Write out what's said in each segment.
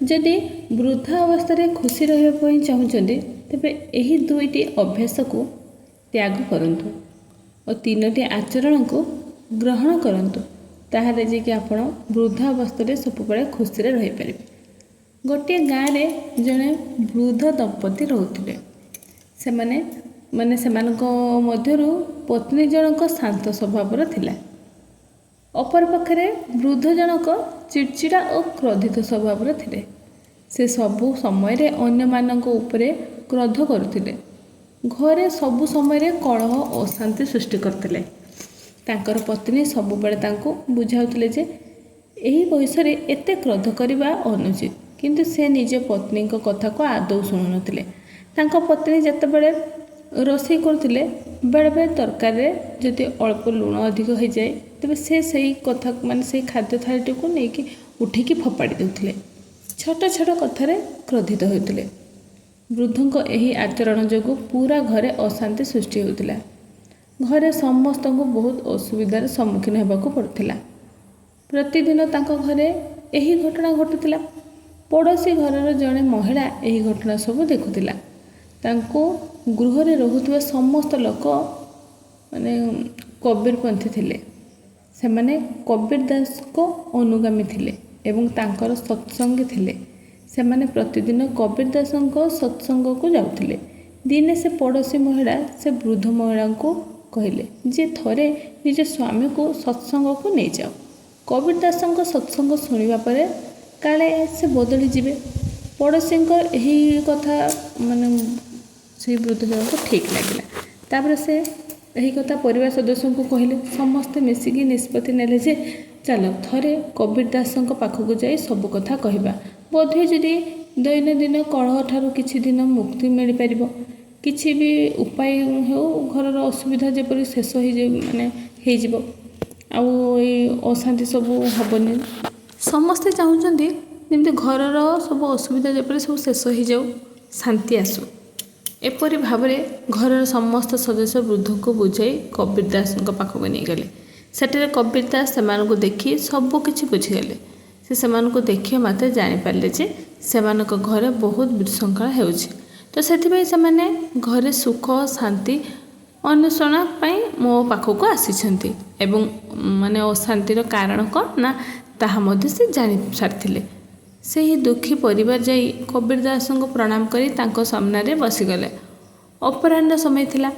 ଯଦି ବୃଦ୍ଧା ଅବସ୍ଥାରେ ଖୁସି ରହିବା ପାଇଁ ଚାହୁଁଛନ୍ତି ତେବେ ଏହି ଦୁଇଟି ଅଭ୍ୟାସକୁ ତ୍ୟାଗ କରନ୍ତୁ ଓ ତିନୋଟି ଆଚରଣକୁ ଗ୍ରହଣ କରନ୍ତୁ। ତାହେଲେ ଯେ କି ଆପଣ ବୃଦ୍ଧା ଅବସ୍ଥାରେ ସବୁବେଳେ ଖୁସିରେ ରହିପାରିବେ। ଗୋଟିଏ ଗାଁରେ ଜଣେ ବୃଦ୍ଧ ଦମ୍ପତି ରହୁଥିଲେ। ସେମାନଙ୍କ ମଧ୍ୟରୁ ପତ୍ନୀ ଜଣକ ଶାନ୍ତ ସ୍ୱଭାବର ଥିଲା। ଅପରପକ୍ଷରେ ବୃଦ୍ଧ ଜଣକ ଚିଡ଼ଚିଡ଼ା ଓ କ୍ରୋଧିତ ସ୍ୱଭାବର ଥିଲେ। ସେ ସବୁ ସମୟରେ ଅନ୍ୟମାନଙ୍କ ଉପରେ କ୍ରୋଧ କରୁଥିଲେ। ଘରେ ସବୁ ସମୟରେ କଳହ ଓ ଅଶାନ୍ତି ସୃଷ୍ଟି କରୁଥିଲେ। ତାଙ୍କର ପତ୍ନୀ ସବୁବେଳେ ତାଙ୍କୁ ବୁଝାଉଥିଲେ ଯେ ଏହି ବୟସରେ ଏତେ କ୍ରୋଧ କରିବା ଅନୁଚିତ, କିନ୍ତୁ ସେ ନିଜ ପତ୍ନୀଙ୍କ କଥାକୁ ଆଦୌ ଶୁଣୁନଥିଲେ। ତାଙ୍କ ପତ୍ନୀ ଯେତେବେଳେ ରୋଷେଇ କରୁଥିଲେ ବେଳେବେଳେ ତରକାରୀରେ ଯଦି ଅଳ୍ପ ଲୁଣ ଅଧିକ ହୋଇଯାଏ ତେବେ ସେ ସେଇ ଖାଦ୍ୟ ଥାଳିଟିକୁ ନେଇକି ଉଠିକି ଫୋପାଡ଼ି ଦେଉଥିଲେ। ଛୋଟ ଛୋଟ କଥାରେ କ୍ରୋଧିତ ହେଉଥିଲେ। ବୃଦ୍ଧଙ୍କ ଏହି ଆଚରଣ ଯୋଗୁଁ ପୁରା ଘରେ ଅଶାନ୍ତି ସୃଷ୍ଟି ହେଉଥିଲା। ଘରେ ସମସ୍ତଙ୍କୁ ବହୁତ ଅସୁବିଧାର ସମ୍ମୁଖୀନ ହେବାକୁ ପଡ଼ୁଥିଲା। ପ୍ରତିଦିନ ତାଙ୍କ ଘରେ ଏହି ଘଟଣା ଘଟୁଥିଲା। ପଡ଼ୋଶୀ ଘରର ଜଣେ ମହିଳା ଏହି ଘଟଣା ସବୁ ଦେଖୁଥିଲା। ତାଙ୍କୁ ଗୃହରେ ରହୁଥିବା ସମସ୍ତ ଲୋକ କବୀରପନ୍ଥୀ ଥିଲେ। ସେମାନେ କବୀର ଦାସଙ୍କ ଅନୁଗାମୀ ଥିଲେ ଏବଂ ତାଙ୍କର ସତ୍ସଙ୍ଗୀ ଥିଲେ। ସେମାନେ ପ୍ରତିଦିନ କବୀର ଦାସଙ୍କ ସତ୍ସଙ୍ଗକୁ ଯାଉଥିଲେ। ଦିନେ ସେ ପଡ଼ୋଶୀ ମହିଳା ସେ ବୃଦ୍ଧ ମହିଳାଙ୍କୁ କହିଲେ ଯେ ଥରେ ନିଜ ସ୍ୱାମୀକୁ ସତ୍ସଙ୍ଗକୁ ନେଇଯାଅ। କବୀର ଦାସଙ୍କ ସତ୍ସଙ୍ଗ ଶୁଣିବା ପରେ କାଳେ ସେ ବଦଳିଯିବେ। ପଡ଼ୋଶୀଙ୍କ ଏହି କଥା ସେଇ ବୃଦ୍ଧ ଜଣଙ୍କୁ ଠିକ୍ ଲାଗିଲା। ତାପରେ ସେ ଏହି କଥା ପରିବାର ସଦସ୍ୟଙ୍କୁ କହିଲେ। ସମସ୍ତେ ମିଶିକି ନିଷ୍ପତ୍ତି ନେଲେ ଯେ ଚାଲ ଥରେ କବୀର ଦାସଙ୍କ ପାଖକୁ ଯାଇ ସବୁ କଥା କହିବା। ବୋଧହୁଏ ଯଦି ଦୈନନ୍ଦିନ କଳହ ଠାରୁ କିଛି ଦିନ ମୁକ୍ତି ମିଳିପାରିବ। କିଛି ବି ଉପାୟ ହେଉ ଘରର ଅସୁବିଧା ଯେପରି ଶେଷ ହେଇଯିବ। ଆଉ ଏଇ ଅଶାନ୍ତି ସବୁ ହେବନି। ସମସ୍ତେ ଚାହୁଁଛନ୍ତି ଯେମିତି ଘରର ସବୁ ଅସୁବିଧା ଯେପରି ସବୁ ଶେଷ ହେଇଯାଉ, ଶାନ୍ତି ଆସୁ। ଏପରି ଭାବରେ ଘରର ସମସ୍ତ ସଦସ୍ୟ ବୃଦ୍ଧଙ୍କୁ ବୁଝାଇ କବୀର ଦାସଙ୍କ ପାଖକୁ ନେଇଗଲେ। ସେଠାରେ କବୀର ଦାସ ସେମାନଙ୍କୁ ଦେଖି ସବୁ କିଛି ବୁଝିଗଲେ। ସେମାନଙ୍କୁ ଦେଖିବା ମାତ୍ରେ ଜାଣିପାରିଲେ ଯେ ସେମାନଙ୍କ ଘରେ ବହୁତ ବିଶୃଙ୍ଖଳା ହେଉଛି। ତ ସେଥିପାଇଁ ସେମାନେ ଘରେ ସୁଖ ଶାନ୍ତି ଅନ୍ୱେଷଣ ପାଇଁ ମୋ ପାଖକୁ ଆସିଛନ୍ତି ଏବଂ ଅଶାନ୍ତିର କାରଣ କ'ଣ ନା ତାହା ମଧ୍ୟ ସେ ଜାଣି ସାରିଥିଲେ। ସେହି ଦୁଃଖୀ ପରିବାର ଯାଇ କବୀର ଦାସଙ୍କୁ ପ୍ରଣାମ କରି ତାଙ୍କ ସାମ୍ନାରେ ବସିଗଲେ। ଅପରାହ୍ନ ସମୟ ଥିଲା।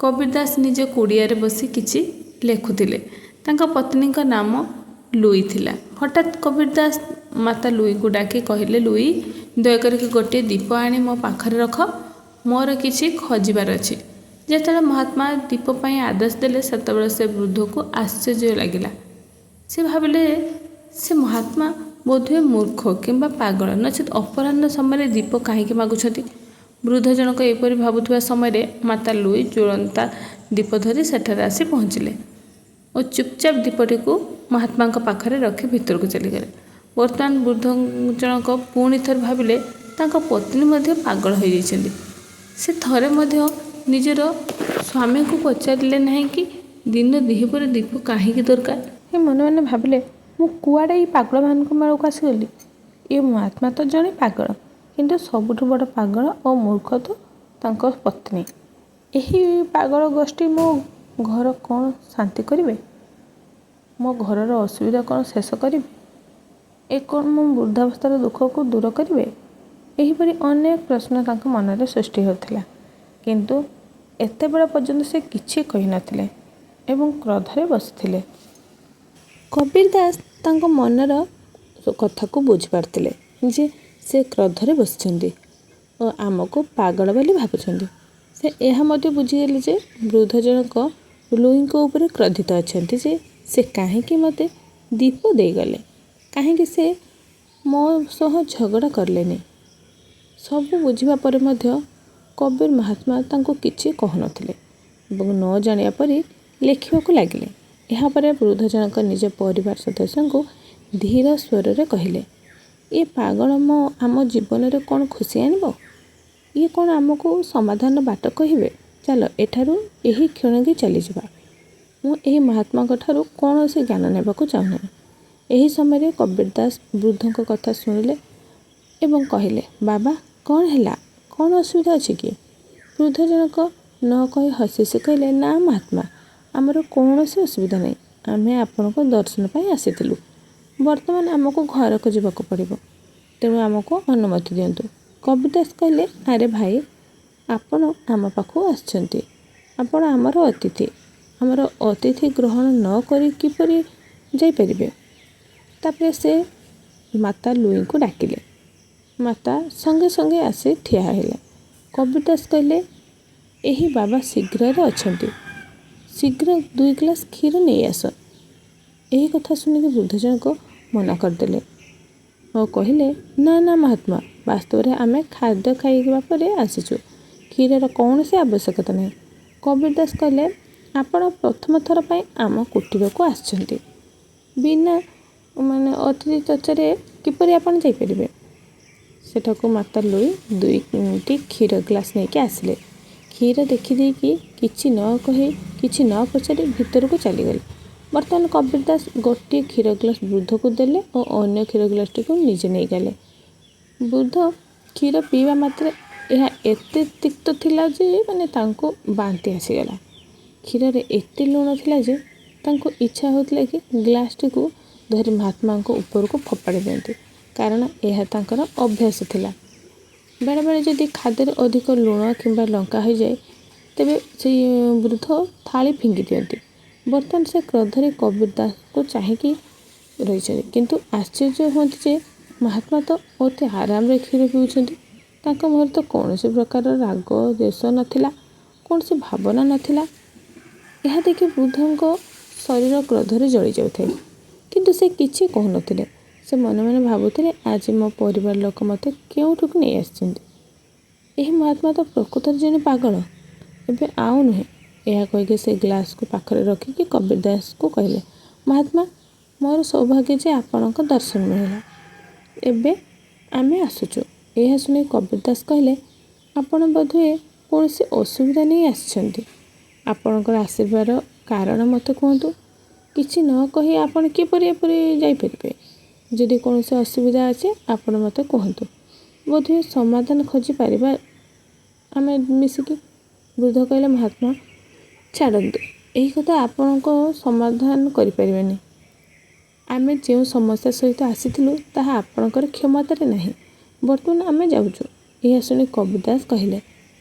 କବୀର ଦାସ ନିଜ କୁଡ଼ିଆରେ ବସି କିଛି ଲେଖୁଥିଲେ। ତାଙ୍କ ପତ୍ନୀଙ୍କ ନାମ ଲୁଇ ଥିଲା। ହଠାତ୍ କବୀର ଦାସ ମାତା ଲୁଇଙ୍କୁ ଡାକି କହିଲେ, ଲୁଇ, ଦୟାକରି ଗୋଟିଏ ଦୀପ ଆଣି ମୋ ପାଖରେ ରଖ, ମୋର କିଛି ଖୋଜିବାର ଅଛି। ଯେତେବେଳେ ମହାତ୍ମା ଦୀପ ପାଇଁ ଆଦେଶ ଦେଲେ ସେତେବେଳେ ସେ ବୃଦ୍ଧକୁ ଆଶ୍ଚର୍ଯ୍ୟ ଲାଗିଲା। ସେ ଭାବିଲେ ସେ ମହାତ୍ମା ବୋଧହୁଏ ମୂର୍ଖ କିମ୍ବା ପାଗଳ, ନଚେତ୍ ଅପରାହ୍ନ ସମୟରେ ଦୀପ କାହିଁକି ମାଗୁଛନ୍ତି। ବୃଦ୍ଧ ଜଣକ ଏପରି ଭାବୁଥିବା ସମୟରେ ମାତା ଲୁଇ ଜ୍ୱଳନ୍ତା ଦୀପ ଧରି ସେଠାରେ ଆସି ପହଞ୍ଚିଲେ ଓ ଚୁପଚାପ ଦୀପଟିକୁ ମହାତ୍ମାଙ୍କ ପାଖରେ ରଖି ଭିତରକୁ ଚାଲିଗଲେ। ବର୍ତ୍ତମାନ ବୃଦ୍ଧ ଜଣକ ପୁଣି ଥରେ ଭାବିଲେ ତାଙ୍କ ପତ୍ନୀ ମଧ୍ୟ ପାଗଳ ହୋଇଯାଇଛନ୍ତି। ସେ ଥରେ ମଧ୍ୟ ନିଜର ସ୍ୱାମୀଙ୍କୁ ପଚାରିଲେ ନାହିଁ କି ଦିନ ଦ୍ୱିପ୍ରହରେ ଦୀପ କାହିଁକି ଦରକାର। ଏ ମନେ ମନେ ଭାବିଲେ ମୁଁ କୁଆଡ଼େ ଏଇ ପାଗଳମାନଙ୍କ ମେଳକୁ ଆସିଗଲି। ଏ ମହାତ୍ମା ତ ଜଣେ ପାଗଳ, କିନ୍ତୁ ସବୁଠୁ ବଡ଼ ପାଗଳ ଓ ମୂର୍ଖ ତ ତାଙ୍କ ପତ୍ନୀ। ଏହି ପାଗଳ ଗୋଷ୍ଠୀ ମୋ ଘର କ'ଣ ଶାନ୍ତି କରିବେ? ମୋ ଘରର ଅସୁବିଧା କ'ଣ ଶେଷ କରିବେ? ଏ କ'ଣ ମୋ ବୃଦ୍ଧାବସ୍ଥାର ଦୁଃଖକୁ ଦୂର କରିବେ? ଏହିପରି ଅନେକ ପ୍ରଶ୍ନ ତାଙ୍କ ମନରେ ସୃଷ୍ଟି ହେଉଥିଲା। କିନ୍ତୁ ଏତେବେଳ ପର୍ଯ୍ୟନ୍ତ ସେ କିଛି କହିନଥିଲେ ଏବଂ କ୍ରୋଧରେ ବସିଥିଲେ। କବୀର ଦାସ ତାଙ୍କ ମନର କଥାକୁ ବୁଝିପାରିଥିଲେ ଯେ ସେ କ୍ରୋଧରେ ବସିଛନ୍ତି ଓ ଆମକୁ ପାଗଳ ବୋଲି ଭାବୁଛନ୍ତି। ସେ ଏହା ମଧ୍ୟ ବୁଝିଗଲେ ଯେ ବୃଦ୍ଧ ଜଣକ ଲୁଇଙ୍କ ଉପରେ କ୍ରୋଧିତ ଅଛନ୍ତି ଯେ ସେ କାହିଁକି ମୋତେ ଦୀପ ଦେଇଗଲେ, କାହିଁକି ସେ ମୋ ସହ ଝଗଡ଼ା କଲେନି। ସବୁ ବୁଝିବା ପରେ ମଧ୍ୟ କବୀର ମହାତ୍ମା ତାଙ୍କୁ କିଛି କହୁନଥିଲେ ଏବଂ ନ ଜାଣିବା ପରି ଲେଖିବାକୁ ଲାଗିଲେ। ଏହାପରେ ବୃଦ୍ଧ ଜଣକ ନିଜ ପରିବାର ସଦସ୍ୟଙ୍କୁ ଧୀର ସ୍ୱରରେ କହିଲେ, ଏ ପାଗଳ ଆମ ଜୀବନରେ କ'ଣ ଖୁସି ଆଣିବ? ଇଏ କ'ଣ ଆମକୁ ସମାଧାନର ବାଟ କହିବେ? ଚାଲ ଏଠାରୁ ଏହି କ୍ଷଣକେ ଚାଲିଯିବା। ମୁଁ ଏହି ମହାତ୍ମାଙ୍କ ଠାରୁ କୌଣସି ଜ୍ଞାନ ନେବାକୁ ଚାହୁଁନାହିଁ। ଏହି ସମୟରେ କବୀର ଦାସ ବୃଦ୍ଧଙ୍କ କଥା ଶୁଣିଲେ ଏବଂ କହିଲେ, ବାବା କ'ଣ ହେଲା, କ'ଣ ଅସୁବିଧା ଅଛି କି? ବୃଦ୍ଧ ଜଣକ ନ କହି ହସି ହସି କହିଲେ, ନା ମହାତ୍ମା, ଆମର କୌଣସି ଅସୁବିଧା ନାହିଁ। ଆମେ ଆପଣଙ୍କ ଦର୍ଶନ ପାଇଁ ଆସିଥିଲୁ। ବର୍ତ୍ତମାନ ଆମକୁ ଘରକୁ ଯିବାକୁ ପଡ଼ିବ, ତେଣୁ ଆମକୁ ଅନୁମତି ଦିଅନ୍ତୁ। କବିରଦାସ କହିଲେ, ଆରେ ଭାଇ, ଆପଣ ଆମ ପାଖକୁ ଆସିଛନ୍ତି, ଆପଣ ଆମର ଅତିଥି। ଆମର ଅତିଥି ଗ୍ରହଣ ନ କରି କିପରି ଯାଇପାରିବେ? ତାପରେ ସେ ମାତା ଲୁଇଙ୍କୁ ଡାକିଲେ। ମାତା ସଙ୍ଗେ ସଙ୍ଗେ ଆସି ଠିଆ ହେଲେ। କବିରଦାସ କହିଲେ, ଏହି ବାବା ଶୀଘ୍ରରେ ଅଛନ୍ତି, ଶୀଘ୍ର 2 ଗ୍ଲାସ୍ କ୍ଷୀର ନେଇ ଆସ। ଏହି କଥା ଶୁଣିକି ବୃଦ୍ଧ ଜଣକ ମନା କରିଦେଲେ ଓ କହିଲେ, ନା ନା ମହାତ୍ମା, ବାସ୍ତବରେ ଆମେ ଖାଦ୍ୟ ଖାଇବା ପରେ ଆସିଛୁ, କ୍ଷୀରର କୌଣସି ଆବଶ୍ୟକତା ନାହିଁ। କବିରଦାସ କହିଲେ, ଆପଣ ପ୍ରଥମ ଥର ପାଇଁ ଆମ କୁଟୀରକୁ ଆସିଛନ୍ତି, ବିନା ଅତିଥି ଚର୍ଚ୍ଚାରେ କିପରି ଆପଣ ଯାଇପାରିବେ? ସେଠାକୁ ମାତା ଲୁଇ 2ଟି କ୍ଷୀର ଗ୍ଲାସ୍ ନେଇକି ଆସିଲେ। କ୍ଷୀର ଦେଖିଦେଇକି କିଛି ନ କହି କିଛି ନ ପଚାରି ଭିତରକୁ ଚାଲିଗଲେ। ବର୍ତ୍ତମାନ କବିରଦାସ ଗୋଟିଏ କ୍ଷୀର ଗ୍ଲାସ୍ ବୃଦ୍ଧକୁ ଦେଲେ ଓ ଅନ୍ୟ କ୍ଷୀର ଗ୍ଲାସ୍ଟିକୁ ନିଜେ ନେଇଗଲେ। ବୃଦ୍ଧ କ୍ଷୀର ପିଇବା ମାତ୍ରେ ଏହା ଏତେ ତିକ୍ତ ଥିଲା ଯେ ତାଙ୍କୁ ବାନ୍ତି ଆସିଗଲା। କ୍ଷୀରରେ ଏତେ ଲୁଣ ଥିଲା ଯେ ତାଙ୍କୁ ଇଚ୍ଛା ହେଉଥିଲା କି ଗ୍ଲାସ୍ଟିକୁ ଧରି ମହାତ୍ମାଙ୍କ ଉପରକୁ ଫୋପାଡ଼ି ଦିଅନ୍ତି, କାରଣ ଏହା ତାଙ୍କର ଅଭ୍ୟାସ ଥିଲା। ବେଳେବେଳେ ଯଦି ଖାଦ୍ୟରେ ଅଧିକ ଲୁଣ କିମ୍ବା ଲଙ୍କା ହୋଇଯାଏ, ତେବେ ସେଇ ବୃଦ୍ଧ ଥାଳି ଫିଙ୍ଗି ଦିଅନ୍ତି। ବର୍ତ୍ତମାନ ସେ କ୍ରୋଧରେ କବିରଦାସକୁ ଚାହିଁକି ରହିଛନ୍ତି, କିନ୍ତୁ ଆଶ୍ଚର୍ଯ୍ୟ ହୁଅନ୍ତି ଯେ ମହାତ୍ମା ତ ଅତି ଆରାମରେ କ୍ଷୀର ପିଉଛନ୍ତି। ତାଙ୍କ ମୁହଁରେ ତ କୌଣସି ପ୍ରକାରର ରାଗ ଦ୍ୱେଷ ନଥିଲା, କୌଣସି ଭାବନା ନଥିଲା। ଏହା ଦେଖି ବୃଦ୍ଧଙ୍କ ଶରୀର କ୍ରୋଧରେ ଜଳି ଯାଉଥାଏ, କିନ୍ତୁ ସେ କିଛି କହୁନଥିଲେ। ସେ ମନେ ମନେ ଭାବୁଥିଲେ, ଆଜି ମୋ ପରିବାର ଲୋକ ମୋତେ କେଉଁଠିକୁ ନେଇ ଆସିଛନ୍ତି। ଏହି ମହାତ୍ମା ତ ପ୍ରକୃତରେ ଜଣେ ପାଗଳ, ଏବେ ଆଉ ନୁହେଁ। ଏହା କହିକି ସେ ଗ୍ଲାସ୍କୁ ପାଖରେ ରଖିକି କବିରଦାସକୁ କହିଲେ, ମହାତ୍ମା, ମୋର ସୌଭାଗ୍ୟ ଯେ ଆପଣଙ୍କ ଦର୍ଶନ ମିଳିଲା, ଏବେ ଆମେ ଆସୁଛୁ। ଏହା ଶୁଣି କବିରଦାସ କହିଲେ, ଆପଣ ବୋଧହୁଏ କୌଣସି ଅସୁବିଧା ନେଇ ଆସିଛନ୍ତି। ଆପଣଙ୍କର ଆସିବାର କାରଣ ମୋତେ କୁହନ୍ତୁ। କିଛି ନ କହି ଆପଣ କିପରି ଏପରି ଯାଇପାରିବେ? ଯଦି କୌଣସି ଅସୁବିଧା ଅଛି ଆପଣ ମୋତେ କୁହନ୍ତୁ, ବୋଧହୁଏ ସମାଧାନ ଖୋଜିପାରିବା ଆମେ ମିଶିକି। ବୃଦ୍ଧ କହିଲେ, ମହାତ୍ମା, ଛାଡ଼ନ୍ତୁ, ଏହି କଥା ଆପଣଙ୍କ ସମାଧାନ କରିପାରିବେନି। ଆମେ ଯେଉଁ ସମସ୍ୟା ସହିତ ଆସିଥିଲୁ ତାହା ଆପଣଙ୍କର କ୍ଷମତାରେ ନାହିଁ। ବର୍ତ୍ତମାନ ଆମେ ଯାଉଛୁ। ଏହା ଶୁଣି କବିରଦାସ କହିଲେ,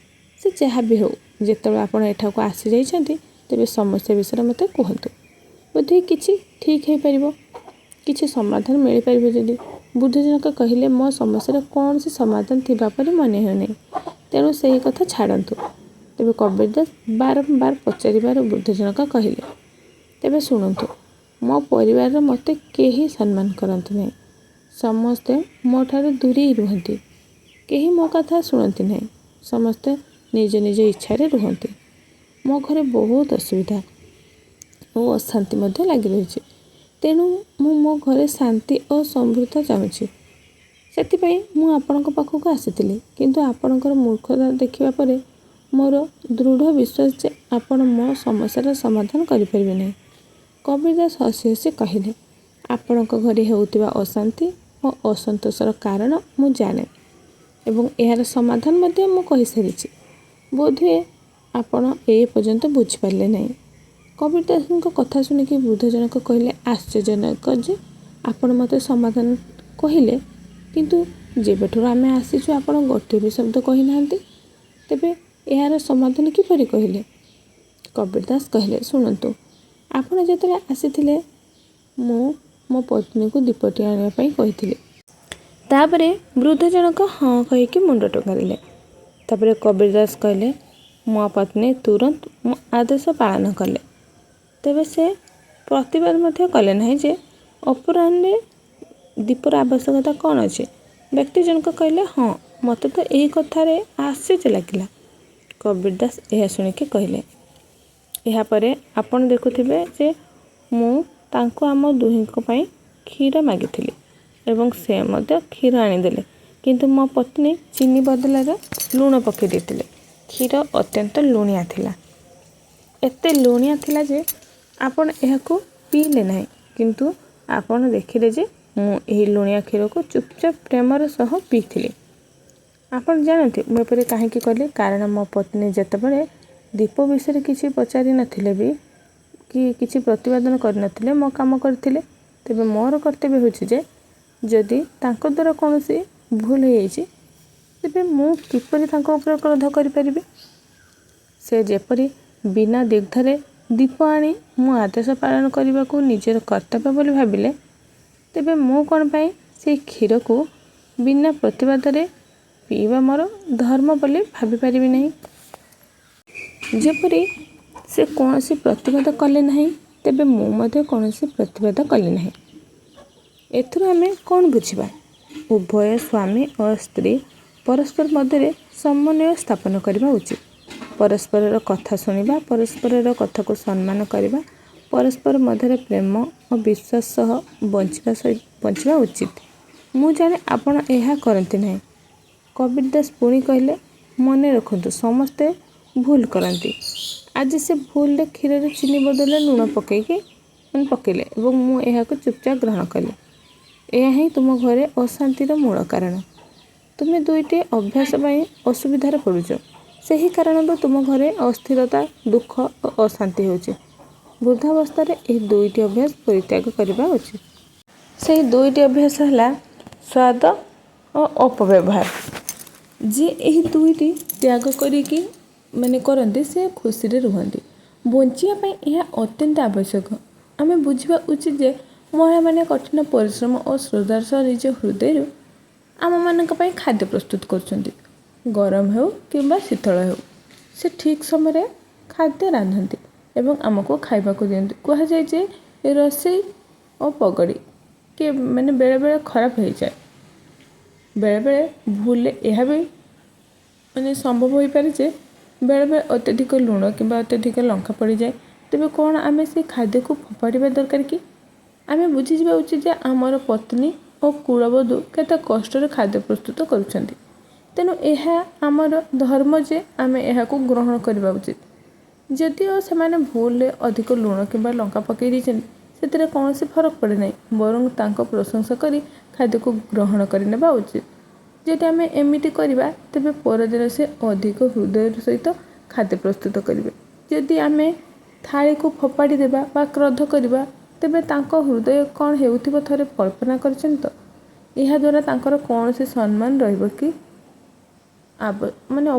ସେ ଯାହା ବି ହେଉ, ଯେତେବେଳେ ଆପଣ ଏଠାକୁ ଆସିଯାଇଛନ୍ତି, ତେବେ ସମସ୍ୟା ବିଷୟରେ ମୋତେ କୁହନ୍ତୁ। ବୋଧହୁଏ କିଛି ଠିକ୍ ହୋଇପାରିବ, କିଛି ସମାଧାନ ମିଳିପାରିବ ଯଦି। ବୃଦ୍ଧ ଜଣକ କହିଲେ, ମୋ ସମସ୍ୟାର କୌଣସି ସମାଧାନ ଥିବା ପରି ମନେ ହେଉନାହିଁ, ତେଣୁ ସେହି କଥା ଛାଡ଼ନ୍ତୁ। ତେବେ କବିରଦାସ ବାରମ୍ବାର ପଚାରିବାରୁ ବୃଦ୍ଧ ଜଣକ କହିଲେ, ତେବେ ଶୁଣନ୍ତୁ, ମୋ ପରିବାରର ମୋତେ କେହି ସମ୍ମାନ କରନ୍ତି ନାହିଁ। ସମସ୍ତେ ମୋ ଠାରୁ ଦୂରେଇ ରୁହନ୍ତି। କେହି ମୋ କଥା ଶୁଣନ୍ତି ନାହିଁ। ସମସ୍ତେ ନିଜ ନିଜ ଇଚ୍ଛାରେ ରୁହନ୍ତି। ମୋ ଘରେ ବହୁତ ଅସୁବିଧା ଓ ଅଶାନ୍ତି ମଧ୍ୟ ଲାଗି ରହିଛି। ତେଣୁ ମୁଁ ମୋ ଘରେ ଶାନ୍ତି ଓ ସମୃଦ୍ଧି ଚାହୁଁଛି। ସେଥିପାଇଁ ମୁଁ ଆପଣଙ୍କ ପାଖକୁ ଆସିଥିଲି, କିନ୍ତୁ ଆପଣଙ୍କର ମୂର୍ଖତା ଦେଖିବା ପରେ ମୋର ଦୃଢ଼ ବିଶ୍ୱାସ ଯେ ଆପଣ ମୋ ସମସ୍ୟାର ସମାଧାନ କରିପାରିବେ ନାହିଁ। କବିରଦାସ ହସି ହସି କହିଲେ, ଆପଣଙ୍କ ଘରେ ହେଉଥିବା ଅଶାନ୍ତି ଓ ଅସନ୍ତୋଷର କାରଣ ମୁଁ ଜାଣେ ଏବଂ ଏହାର ସମାଧାନ ମଧ୍ୟ ମୁଁ କହିସାରିଛି। ବୋଧହୁଏ ଆପଣ ଏ ପର୍ଯ୍ୟନ୍ତ ବୁଝିପାରିଲେ ନାହିଁ। କବିରଦାସଙ୍କ କଥା ଶୁଣିକି ବୃଦ୍ଧ ଜଣକ କହିଲେ, ଆଶ୍ଚର୍ଯ୍ୟଜନକ ଯେ ଆପଣ ମୋତେ ସମାଧାନ କହିଲେ, କିନ୍ତୁ ଯେବେଠାରୁ ଆମେ ଆସିଛୁ ଆପଣ ଗୋଟିଏ ବି ଶବ୍ଦ କହିନାହାନ୍ତି। ତେବେ ଏହାର ସମାଧାନ କିପରି କହିଲେ? କବିରଦାସ କହିଲେ, ଶୁଣନ୍ତୁ, ଆପଣ ଯେତେବେଳେ ଆସିଥିଲେ ମୁଁ ମୋ ପତ୍ନୀକୁ ଦୀପଟି ଆଣିବା ପାଇଁ କହିଥିଲି। ତାପରେ ବୃଦ୍ଧ ଜଣକ ହଁ କହିକି ମୁଣ୍ଡ ଟୁଙ୍ଗାରିଲେ। ତାପରେ କବିରଦାସ କହିଲେ, ମୋ ପତ୍ନୀ ତୁରନ୍ତ ମୋ ଆଦେଶ ପାଳନ କଲେ। ତେବେ ସେ ପ୍ରତିବାଦ ମଧ୍ୟ କଲେ ନାହିଁ ଯେ ଅପରାହ୍ନରେ ଦୀପର ଆବଶ୍ୟକତା କ'ଣ ଅଛି। ବ୍ୟକ୍ତି ଜଣକ କହିଲେ, ହଁ, ମୋତେ ତ ଏହି କଥାରେ ଆଶ୍ଚର୍ଯ୍ୟ ଲାଗିଲା। କବିରଦାସ ଏହା ଶୁଣିକି କହିଲେ, ଏହାପରେ ଆପଣ ଦେଖୁଥିବେ ଯେ ମୁଁ ତାଙ୍କୁ ଆମ ଦୁହିଁଙ୍କ ପାଇଁ କ୍ଷୀର ମାଗିଥିଲି ଏବଂ ସେ ମଧ୍ୟ କ୍ଷୀର ଆଣିଦେଲେ, କିନ୍ତୁ ମୋ ପତ୍ନୀ ଚିନି ବଦଳରେ ଲୁଣ ପକାଇ ଦେଇଥିଲେ। କ୍ଷୀର ଅତ୍ୟନ୍ତ ଲୁଣିଆ ଥିଲା। ଏତେ ଲୁଣିଆ ଥିଲା ଯେ ଆପଣ ଏହାକୁ ପିଇଲେ ନାହିଁ, କିନ୍ତୁ ଆପଣ ଦେଖିଲେ ଯେ ମୁଁ ଏହି ଲୁଣିଆ କ୍ଷୀରକୁ ଚୁପଚାପ ପ୍ରେମର ସହ ପିଇଥିଲି। ଆପଣ ଜାଣନ୍ତି ମୁଁ ଏପରି କାହିଁକି କଲି? କାରଣ ମୋ ପତ୍ନୀ ଯେତେବେଳେ ଦୀପ ବିଷୟରେ କିଛି ପଚାରି ନଥିଲେ ବି କି କିଛି ପ୍ରତିପାଦନ କରିନଥିଲେ ମୋ କାମ କରିଥିଲେ, ତେବେ ମୋର କର୍ତ୍ତବ୍ୟ ହେଉଛି ଯେ ଯଦି ତାଙ୍କ ଦ୍ୱାରା କୌଣସି ଭୁଲ ହୋଇଯାଇଛି ତେବେ ମୁଁ କିପରି ତାଙ୍କ ଉପରେ କ୍ରୋଧ କରିପାରିବି? ସେ ଯେପରି ବିନା ଦ୍ୱିଧାରେ ଦୀପ ଆଣି ମୁଁ ଆଦେଶ ପାଳନ କରିବାକୁ ନିଜର କର୍ତ୍ତବ୍ୟ ବୋଲି ଭାବିଲେ, ତେବେ ମୁଁ କ'ଣ ପାଇଁ ସେହି କ୍ଷୀରକୁ ବିନା ପ୍ରତିବାଦରେ ପିଇବା ମୋର ଧର୍ମ ବୋଲି ଭାବିପାରିବି ନାହିଁ? ଯେପରି ସେ କୌଣସି ପ୍ରତିବାଦ କଲେ ନାହିଁ, ତେବେ ମୁଁ ମଧ୍ୟ କୌଣସି ପ୍ରତିବାଦ କଲି ନାହିଁ। ଏଥିରୁ ଆମେ କ'ଣ ବୁଝିବା? ଉଭୟ ସ୍ୱାମୀ ଓ ସ୍ତ୍ରୀ ପରସ୍ପର ମଧ୍ୟରେ ସମନ୍ୱୟ ସ୍ଥାପନ କରିବା ଉଚିତ। ପରସ୍ପରର କଥା ଶୁଣିବା, ପରସ୍ପରର କଥାକୁ ସମ୍ମାନ କରିବା, ପରସ୍ପର ମଧ୍ୟରେ ପ୍ରେମ ଓ ବିଶ୍ୱାସ ସହ ବଞ୍ଚିବା ଉଚିତ। ମୁଁ ଜାଣେ ଆପଣ ଏହା କରନ୍ତି ନାହିଁ। କବୀର ଦାସ ପୁଣି କହିଲେ, ମନେ ରଖନ୍ତୁ ସମସ୍ତେ ଭୁଲ କରନ୍ତି। ଆଜି ସେ ଭୁଲରେ କ୍ଷୀରରେ ଚିନି ବଦଳରେ ଲୁଣ ପକାଇଲେ ଏବଂ ମୁଁ ଏହାକୁ ଚୁପଚାପ ଗ୍ରହଣ କଲି। ଏହା ହିଁ ତୁମ ଘରେ ଅଶାନ୍ତିର ମୂଳ କାରଣ। ତୁମେ ଦୁଇଟି ଅଭ୍ୟାସ ପାଇଁ ଅସୁବିଧାରେ ପଡ଼ୁଛ। ସେହି କାରଣରୁ ତୁମ ଘରେ ଅସ୍ଥିରତା, ଦୁଃଖ ଓ ଅଶାନ୍ତି ହେଉଛି। ବୃଦ୍ଧାବସ୍ଥାରେ ଏହି ଦୁଇଟି ଅଭ୍ୟାସ ପରିତ୍ୟାଗ କରିବା ଉଚିତ। ସେହି ଦୁଇଟି ଅଭ୍ୟାସ ହେଲା ସ୍ୱାଦ ଓ ଅପବ୍ୟବହାର। ଯିଏ ଏହି ଦୁଇଟି ତ୍ୟାଗ କରନ୍ତି ସେ ଖୁସିରେ ରୁହନ୍ତି। ବଞ୍ଚିବା ପାଇଁ ଏହା ଅତ୍ୟନ୍ତ ଆବଶ୍ୟକ। ଆମେ ବୁଝିବା ଉଚିତ ଯେ ମହିଳାମାନେ କଠିନ ପରିଶ୍ରମ ଓ ଶ୍ରଦ୍ଧାର ସହ ନିଜ ହୃଦୟରୁ ଆମମାନଙ୍କ ପାଇଁ ଖାଦ୍ୟ ପ୍ରସ୍ତୁତ କରୁଛନ୍ତି। ଗରମ ହେଉ କିମ୍ବା ଶୀତଳ ହେଉ, ସେ ଠିକ୍ ସମୟରେ ଖାଦ୍ୟ ରାନ୍ଧନ୍ତି ଏବଂ ଆମକୁ ଖାଇବାକୁ ଦିଅନ୍ତି। କୁହାଯାଏ ଯେ ରୋଷେଇ ଓ ପଗଡ଼ି ବେଳେବେଳେ ଖରାପ ହୋଇଯାଏ। ବେଳେବେଳେ ଭୁଲରେ ଏହା ବି ସମ୍ଭବ ହୋଇପାରେ ଯେ ବେଳେବେଳେ ଅତ୍ୟଧିକ ଲୁଣ କିମ୍ବା ଅତ୍ୟଧିକ ଲଙ୍କା ପଡ଼ିଯାଏ। ତେବେ କ'ଣ ଆମେ ସେ ଖାଦ୍ୟକୁ ଫୋପାଡ଼ିବା ଦରକାର କି? ଆମେ ବୁଝିଯିବା ଉଚିତ ଯେ ଆମର ପତ୍ନୀ ଓ କୁଳବଧୂ କେତେ କଷ୍ଟରେ ଖାଦ୍ୟ ପ୍ରସ୍ତୁତ କରୁଛନ୍ତି। ତେଣୁ ଏହା ଆମର ଧର୍ମ ଯେ ଆମେ ଏହାକୁ ଗ୍ରହଣ କରିବା ଉଚିତ। ଯଦିଓ ସେମାନେ ଭୁଲରେ ଅଧିକ ଲୁଣ କିମ୍ବା ଲଙ୍କା ପକାଇ ଦେଇଛନ୍ତି, ସେଥିରେ କୌଣସି ଫରକ ପଡ଼େ ନାହିଁ। ବରଂ ତାଙ୍କ ପ୍ରଶଂସା କରି ଖାଦ୍ୟକୁ ଗ୍ରହଣ କରିନେବା ଉଚିତ। ଯଦି ଆମେ ଏମିତି କରିବା, ତେବେ ପରଦିନ ସେ ଅଧିକ ହୃଦୟ ସହିତ ଖାଦ୍ୟ ପ୍ରସ୍ତୁତ କରିବେ। ଯଦି ଆମେ ଥାଳିକୁ ଫୋପାଡ଼ି ଦେବା ବା କ୍ରୋଧ କରିବା, ତେବେ ତାଙ୍କ ହୃଦୟ କ'ଣ ହେଉଥିବ ଥରେ କଳ୍ପନା କରିଛନ୍ତି ତ? ଏହାଦ୍ୱାରା ତାଙ୍କର କୌଣସି ସମ୍ମାନ ରହିବ କି?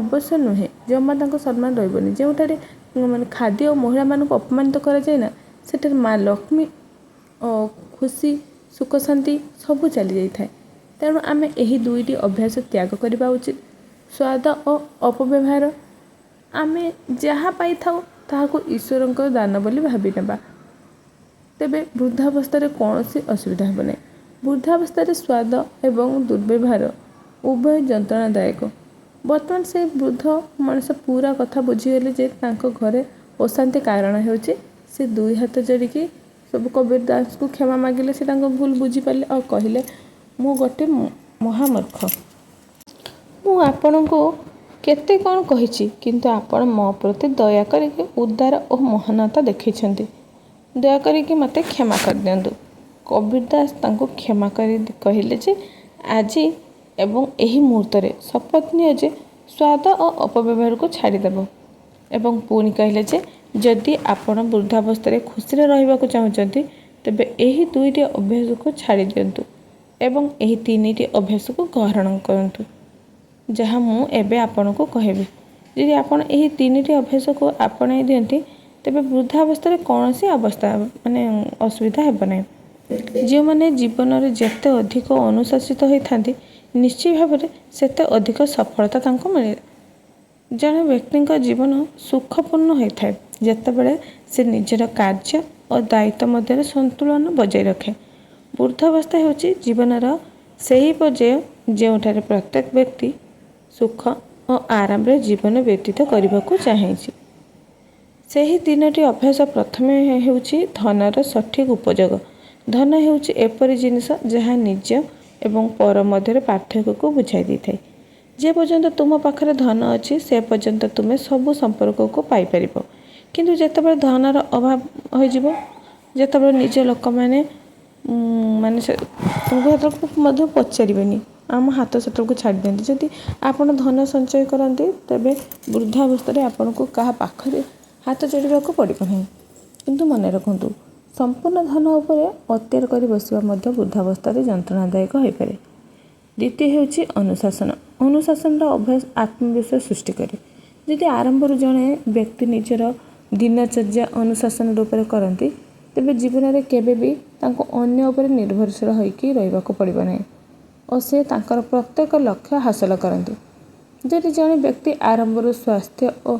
ଅବଶ୍ୟ ନୁହେଁ, ଜମା ତାଙ୍କ ସମ୍ମାନ ରହିବନି। ଯେଉଁଠାରେ ଖାଦ୍ୟ ଓ ମହିଳାମାନଙ୍କୁ ଅପମାନିତ କରାଯାଏ ନା, ସେଠାରେ ମା ଲକ୍ଷ୍ମୀ ଓ ଖୁସି, ସୁଖ, ଶାନ୍ତି ସବୁ ଚାଲିଯାଇଥାଏ। ତେଣୁ ଆମେ ଏହି ଦୁଇଟି ଅଭ୍ୟାସ ତ୍ୟାଗ କରିବା ଉଚିତ। ସ୍ୱାଦ ଓ ଅପବ୍ୟବହାର। ଆମେ ଯାହା ପାଇଥାଉ ତାହାକୁ ଈଶ୍ୱରଙ୍କ ଦାନ ବୋଲି ଭାବି ନେବା, ତେବେ ବୃଦ୍ଧାବସ୍ଥାରେ କୌଣସି ଅସୁବିଧା ହେବ ନାହିଁ। ବୃଦ୍ଧାବସ୍ଥାରେ ସ୍ୱାଦ ଏବଂ ଦୁର୍ବ୍ୟବହାର ଉଭୟ ଯନ୍ତ୍ରଣାଦାୟକ। ବର୍ତ୍ତମାନ ସେ ବୃଦ୍ଧ ମଣିଷ ପୁରା କଥା ବୁଝିଗଲେ ଯେ ତାଙ୍କ ଘରେ ଅଶାନ୍ତି କାରଣ ହେଉଛି। ସେ ଦୁଇ ହାତ ଯୋଡ଼ିକି ସବୁ କବୀର ଦାସଙ୍କୁ କ୍ଷମା ମାଗିଲେ। ସେ ତାଙ୍କ ଭୁଲ ବୁଝିପାରିଲେ ଆଉ କହିଲେ, ମୁଁ ଗୋଟିଏ ମହାମୂର୍ଖ। ମୁଁ ଆପଣଙ୍କୁ କେତେ କ'ଣ କହିଛି, କିନ୍ତୁ ଆପଣ ମୋ ପ୍ରତି ଦୟା କରିକି ଉଦାର ଓ ମହାନତା ଦେଖାଇଛନ୍ତି। ଦୟାକରିକି ମୋତେ କ୍ଷମା କରିଦିଅନ୍ତୁ। କବୀର ଦାସ ତାଙ୍କୁ କ୍ଷମା କରି କହିଲେ ଯେ ଆଜି ଏବଂ ଏହି ମୁହୂର୍ତ୍ତରେ ଶପଥ ନିଅ ଯେ ସ୍ୱାଦ ଓ ଅପବ୍ୟବହାରକୁ ଛାଡ଼ିଦେବ। ଏବଂ ପୁଣି କହିଲେ ଯେ ଯଦି ଆପଣ ବୃଦ୍ଧାବସ୍ଥାରେ ଖୁସିରେ ରହିବାକୁ ଚାହୁଁଛନ୍ତି, ତେବେ ଏହି ଦୁଇଟି ଅଭ୍ୟାସକୁ ଛାଡ଼ି ଦିଅନ୍ତୁ ଏବଂ ଏହି ତିନିଟି ଅଭ୍ୟାସକୁ ଗ୍ରହଣ କରନ୍ତୁ, ଯାହା ମୁଁ ଏବେ ଆପଣଙ୍କୁ କହିବି। ଯଦି ଆପଣ ଏହି ତିନିଟି ଅଭ୍ୟାସକୁ ଆପଣାଇ ଦିଅନ୍ତି, ତେବେ ବୃଦ୍ଧାବସ୍ଥାରେ କୌଣସି ଅସୁବିଧା ହେବ ନାହିଁ। ଯେଉଁମାନେ ଜୀବନରେ ଯେତେ ଅଧିକ ଅନୁଶାସିତ ହୋଇଥାନ୍ତି, ନିଶ୍ଚିତ ଭାବରେ ସେତେ ଅଧିକ ସଫଳତା ତାଙ୍କୁ ମିଳେ। ଜଣେ ବ୍ୟକ୍ତିଙ୍କ ଜୀବନ ସୁଖପୂର୍ଣ୍ଣ ହୋଇଥାଏ ଯେତେବେଳେ ସେ ନିଜର କାର୍ଯ୍ୟ ଓ ଦାୟିତ୍ୱ ମଧ୍ୟରେ ସନ୍ତୁଳନ ବଜାୟ ରଖେ। ବୃଦ୍ଧାବସ୍ଥା ହେଉଛି ଜୀବନର ସେହି ପର୍ଯ୍ୟାୟ ଯେଉଁଠାରେ ପ୍ରତ୍ୟେକ ବ୍ୟକ୍ତି ସୁଖ ଓ ଆରାମରେ ଜୀବନ ବ୍ୟତୀତ କରିବାକୁ ଚାହେଁଛି। ସେହି ତିନୋଟି ଅଭ୍ୟାସ ପ୍ରଥମେ ହେଉଛି ଧନର ସଠିକ୍ ଉପଯୋଗ। ଧନ ହେଉଛି ଏପରି ଜିନିଷ ଯାହା ନିଜ ଏବଂ ପର ମଧ୍ୟରେ ପାର୍ଥକ୍ୟକୁ ବୁଝାଇ ଦେଇଥାଏ। ଯେ ପର୍ଯ୍ୟନ୍ତ ତୁମ ପାଖରେ ଧନ ଅଛି, ସେ ପର୍ଯ୍ୟନ୍ତ ତୁମେ ସବୁ ସମ୍ପର୍କକୁ ପାଇପାରିବ। କିନ୍ତୁ ଯେତେବେଳେ ଧନର ଅଭାବ ହୋଇଯିବ, ଯେତେବେଳେ ନିଜ ଲୋକମାନେ ମାନେ ସେ ତୁମକୁ ସେତେବେଳକୁ ମଧ୍ୟ ପଚାରିବେନି, ଆମ ହାତ ସେତେବେଳକୁ ଛାଡ଼ି ଦିଅନ୍ତି। ଯଦି ଆପଣ ଧନ ସଞ୍ଚୟ କରନ୍ତି ତେବେ ବୃଦ୍ଧାବସ୍ଥାରେ ଆପଣଙ୍କୁ କାହା ପାଖରେ ହାତ ଯୋଡ଼ିବାକୁ ପଡ଼ିବ ନାହିଁ। କିନ୍ତୁ ମନେ ରଖନ୍ତୁ, ସମ୍ପୂର୍ଣ୍ଣ ଧନ ଉପରେ ଅକ୍ତିଆର କରି ବସିବା ମଧ୍ୟ ବୃଦ୍ଧାବସ୍ଥାରେ ଯନ୍ତ୍ରଣାଦାୟକ ହୋଇପାରେ। ଦ୍ୱିତୀୟ ହେଉଛି ଅନୁଶାସନ। ଅନୁଶାସନର ଅଭ୍ୟାସ ଆତ୍ମବିଶ୍ୱାସ ସୃଷ୍ଟି କରେ। ଯଦି ଆରମ୍ଭରୁ ଜଣେ ବ୍ୟକ୍ତି ନିଜର ଦିନଚର୍ଯ୍ୟା ଅନୁଶାସନ ରୂପରେ କରନ୍ତି, ତେବେ ଜୀବନରେ କେବେ ବି ତାଙ୍କୁ ଅନ୍ୟ ଉପରେ ନିର୍ଭରଶୀଳ ହୋଇକି ରହିବାକୁ ପଡ଼ିବ ନାହିଁ ଓ ସେ ତାଙ୍କର ପ୍ରତ୍ୟେକ ଲକ୍ଷ୍ୟ ହାସଲ କରନ୍ତି। ଯଦି ଜଣେ ବ୍ୟକ୍ତି ଆରମ୍ଭରୁ ସ୍ୱାସ୍ଥ୍ୟ ଓ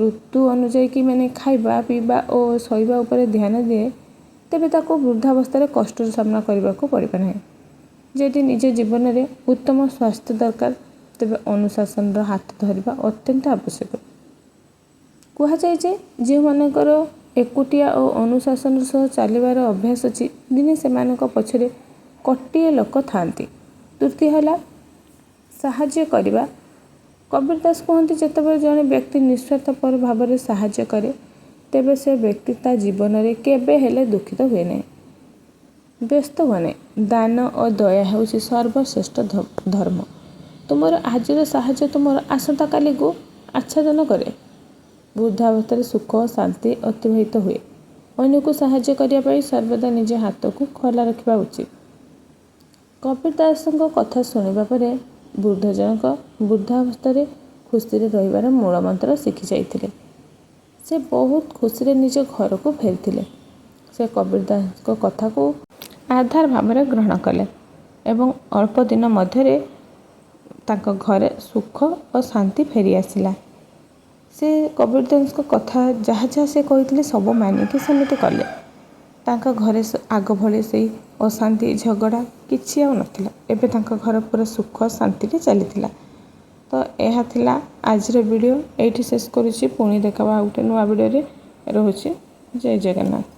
ଋତୁ ଅନୁଯାୟୀ ଖାଇବା ପିଇବା ଓ ଶୋଇବା ଉପରେ ଧ୍ୟାନ ଦିଏ, ତେବେ ତାକୁ ବୃଦ୍ଧାବସ୍ଥାରେ କଷ୍ଟର ସାମ୍ନା କରିବାକୁ ପଡ଼ିବ ନାହିଁ। ଯଦି ନିଜ ଜୀବନରେ ଉତ୍ତମ ସ୍ୱାସ୍ଥ୍ୟ ଦରକାର, ତେବେ ଅନୁଶାସନର ହାତ ଧରିବା ଅତ୍ୟନ୍ତ ଆବଶ୍ୟକ। କୁହାଯାଏ ଯେ ଯେଉଁମାନଙ୍କର ଏକୁଟିଆ ଓ ଅନୁଶାସନ ସହ ଚାଲିବାର ଅଭ୍ୟାସ ଅଛି, ଦିନେ ସେମାନଙ୍କ ପଛରେ କୋଟିଏ ଲୋକ ଥାଆନ୍ତି। ତୃତୀୟ ହେଲା ସାହାଯ୍ୟ କରିବା। କବୀର ଦାସ କୁହନ୍ତି, ଯେତେବେଳେ ଜଣେ ବ୍ୟକ୍ତି ନିଃସ୍ୱାର୍ଥପର ଭାବରେ ସାହାଯ୍ୟ କରେ, ତେବେ ସେ ବ୍ୟକ୍ତି ତା ଜୀବନରେ କେବେ ହେଲେ ଦୁଃଖିତ ହୁଏ ନାହିଁ। ବ୍ୟସ୍ତ ହୁଏ ନାହିଁ। ଦାନ ଓ ଦୟା ହେଉଛି ସର୍ବଶ୍ରେଷ୍ଠ ଧର୍ମ। ତୁମର ଆଜିର ସାହାଯ୍ୟ ତୁମର ଆସନ୍ତାକାଲିକୁ ଆଚ୍ଛାଦନ କରେ। ବୃଦ୍ଧାବସ୍ଥାରେ ସୁଖ ଓ ଶାନ୍ତି ଅତିବାହିତ ହୁଏ। ଅନ୍ୟକୁ ସାହାଯ୍ୟ କରିବା ପାଇଁ ସର୍ବଦା ନିଜ ହାତକୁ ଖୋଲା ରଖିବା ଉଚିତ। କବୀର ଦାସଙ୍କ କଥା ଶୁଣିବା ପରେ ବୃଦ୍ଧ ଜଣକ ବୃଦ୍ଧାବସ୍ଥାରେ ଖୁସିରେ ରହିବାର ମୂଳମନ୍ତ୍ର ଶିଖି ଯାଇଥିଲେ। ସେ ବହୁତ ଖୁସିରେ ନିଜ ଘରକୁ ଫେରିଥିଲେ। ସେ କବୀର ଦାସଙ୍କ କଥାକୁ ଆଧାର ଭାବରେ ଗ୍ରହଣ କଲେ ଏବଂ ଅଳ୍ପ ଦିନ ମଧ୍ୟରେ ତାଙ୍କ ଘରେ ସୁଖ ଓ ଶାନ୍ତି ଫେରି ଆସିଲା। ସେ କବୀର ଦାସଙ୍କ କଥା ଯାହା ଯାହା ସେ କହିଥିଲେ ସବୁ ମାନିକି ସେମିତି କଲେ। ତାଙ୍କ ଘରେ ଆଗ ଭଳି ସେଇ ଅଶାନ୍ତି ଝଗଡ଼ା କିଛି ଆଉ ନଥିଲା। ଏବେ ତାଙ୍କ ଘର ପୁରା ସୁଖ ଶାନ୍ତିରେ ଚାଲିଥିଲା। ତ ଏହା ଥିଲା ଆଜିର ଭିଡ଼ିଓ। ଏଇଠି ଶେଷ କରୁଛି। ପୁଣି ଦେଖାବା ଆଉ ଗୋଟେ ନୂଆ ଭିଡ଼ିଓରେ। ରହୁଛି। ଜୟ ଜଗନ୍ନାଥ।